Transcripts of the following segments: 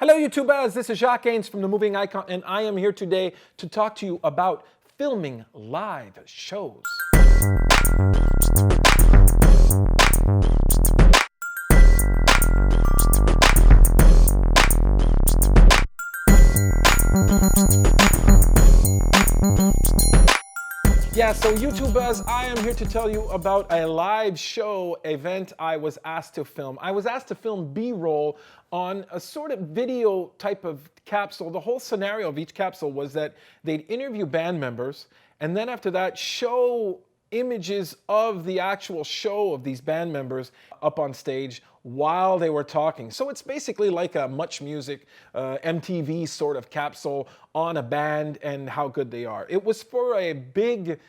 Hello YouTubers, this is Jacques from The Moving Icon, and I am here today to talk to you about filming live shows. Yeah, so YouTubers, I am here to tell you about a live show event I was asked to film. I was asked to film B-roll on a sort of video type of capsule. The whole scenario of each capsule was that they'd interview band members and then after that show images of the actual show of these band members up on stage while they were talking. So it's basically like a Much Music, MTV sort of capsule on a band and how good they are. It was for a big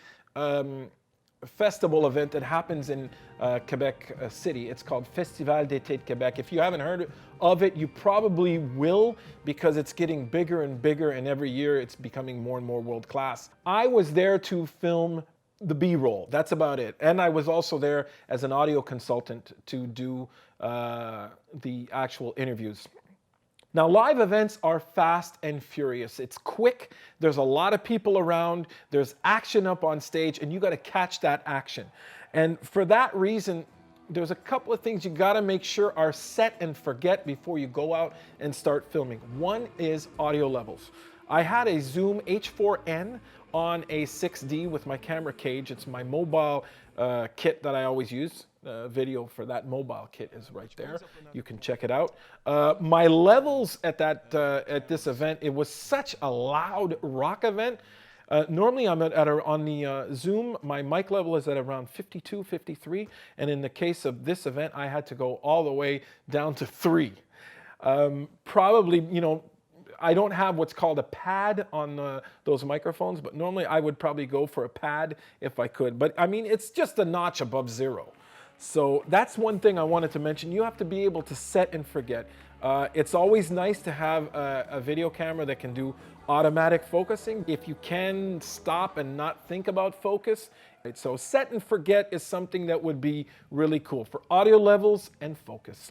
festival event that happens in Quebec City. It's called Festival d'été de Québec. If you haven't heard of it, you probably will because it's getting bigger and bigger and every year it's becoming more and more world class. I was there to film the B-roll, that's about it. And I was also there as an audio consultant to do the actual interviews. Now, live events are fast and furious. It's quick, there's a lot of people around, there's action up on stage, and you gotta catch that action. And for that reason, there's a couple of things you gotta make sure are set and forget before you go out and start filming. One is audio levels. I had a Zoom H4n on a 6D with my camera cage. It's my mobile kit that I always use. Video for that mobile kit is right there. You can check it out. My levels at this event, it was such a loud rock event. Normally I'm on the Zoom, my mic level is at around 52, 53. And in the case of this event, I had to go all the way down to 3. Probably, you know, I don't have what's called a pad on those microphones, but normally I would probably go for a pad if I could. But I mean, it's just a notch above 0. So that's one thing I wanted to mention. You have to be able to set and forget. It's always nice to have a video camera that can do automatic focusing. If you can stop and not think about focus. Right? So set and forget is something that would be really cool for audio levels and focus.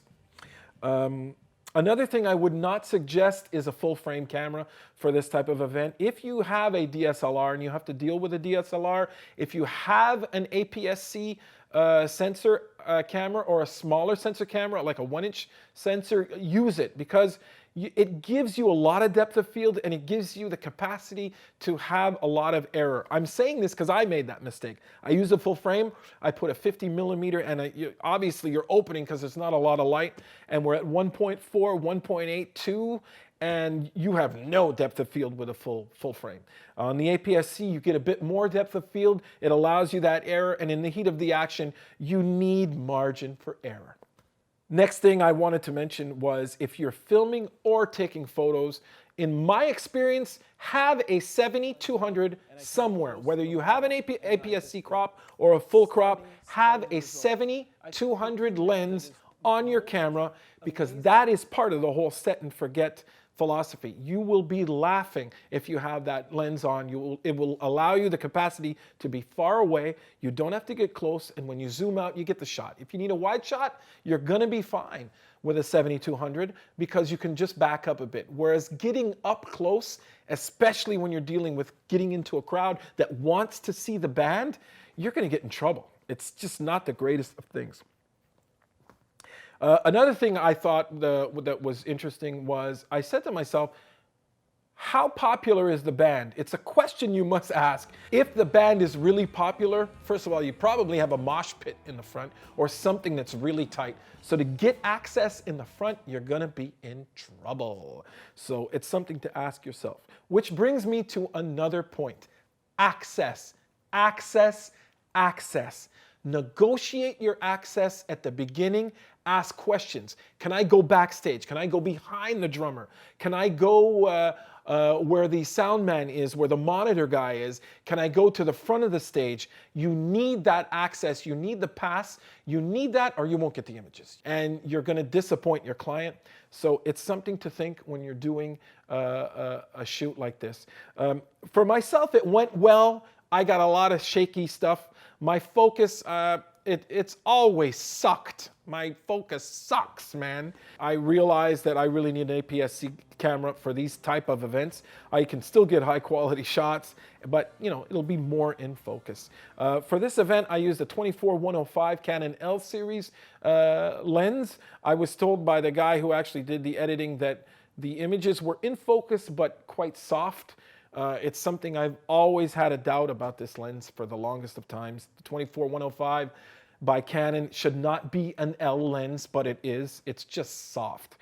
Another thing I would not suggest is a full frame camera for this type of event. If you have a DSLR and you have to deal with a DSLR, if you have an APS-C sensor camera or a smaller sensor camera, like a 1-inch sensor, use it because it gives you a lot of depth of field and it gives you the capacity to have a lot of error. I'm saying this because I made that mistake. I used a full frame, I put a 50 millimeter and obviously you're opening because there's not a lot of light and we're at 1.4, 1.82 and you have no depth of field with a full frame. On the APS-C, you get a bit more depth of field. It allows you that error and in the heat of the action, you need margin for error. Next thing I wanted to mention was if you're filming or taking photos, in my experience, have a 70-200 somewhere. Whether you have an APS-C crop or a full crop, have a 70-200 lens on your camera because that is part of the whole set and forget philosophy. You will be laughing if you have that lens on. It will allow you the capacity to be far away. You don't have to get close, and when you zoom out, you get the shot. If you need a wide shot, you're gonna be fine with a 70-200 because you can just back up a bit. Whereas getting up close, especially when you're dealing with getting into a crowd that wants to see the band, you're gonna get in trouble. It's just not the greatest of things. Another thing I thought that was interesting was I said to myself, how popular is the band? It's a question you must ask. If the band is really popular, first of all, you probably have a mosh pit in the front or something that's really tight. So to get access in the front, you're gonna be in trouble. So it's something to ask yourself. Which brings me to another point. Access, access, access. Negotiate your access at the beginning. Ask questions. Can I go backstage? Can I go behind the drummer? Can I go where the sound man is, where the monitor guy is? Can I go to the front of the stage? You need that access. You need the pass. You need that or you won't get the images. And you're going to disappoint your client. So it's something to think when you're doing a shoot like this. For myself, it went well. I got a lot of shaky stuff. My focus, it's always sucked. My focus sucks, man. I realized that I really need an APS-C camera for these type of events. I can still get high quality shots, but you know, it'll be more in focus. For this event, I used a 24-105 Canon L series lens. I was told by the guy who actually did the editing that the images were in focus, but quite soft. It's something I've always had a doubt about this lens for the longest of times. The 24-105 by Canon should not be an L lens, but it is. It's just soft.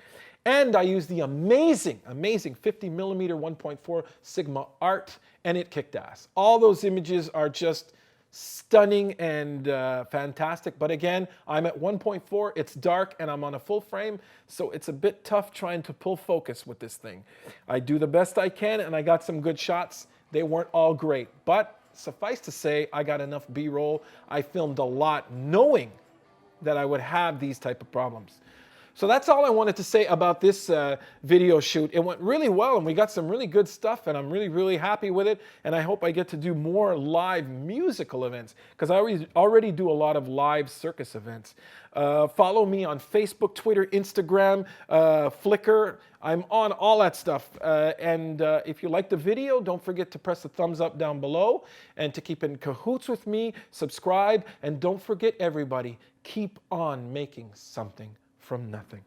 And I use the amazing 50mm 1.4 Sigma Art, and it kicked ass. All those images are just stunning and fantastic. But again, I'm at 1.4, it's dark, and I'm on a full frame, so it's a bit tough trying to pull focus with this thing. I do the best I can, and I got some good shots. They weren't all great, but suffice to say, I got enough B-roll. I filmed a lot knowing that I would have these type of problems. So that's all I wanted to say about this video shoot. It went really well, and we got some really good stuff, and I'm really, really happy with it. And I hope I get to do more live musical events, because I already do a lot of live circus events. Follow me on Facebook, Twitter, Instagram, Flickr. I'm on all that stuff. And if you like the video, don't forget to press the thumbs up down below. And to keep in cahoots with me, subscribe. And don't forget, everybody, keep on making something from nothing.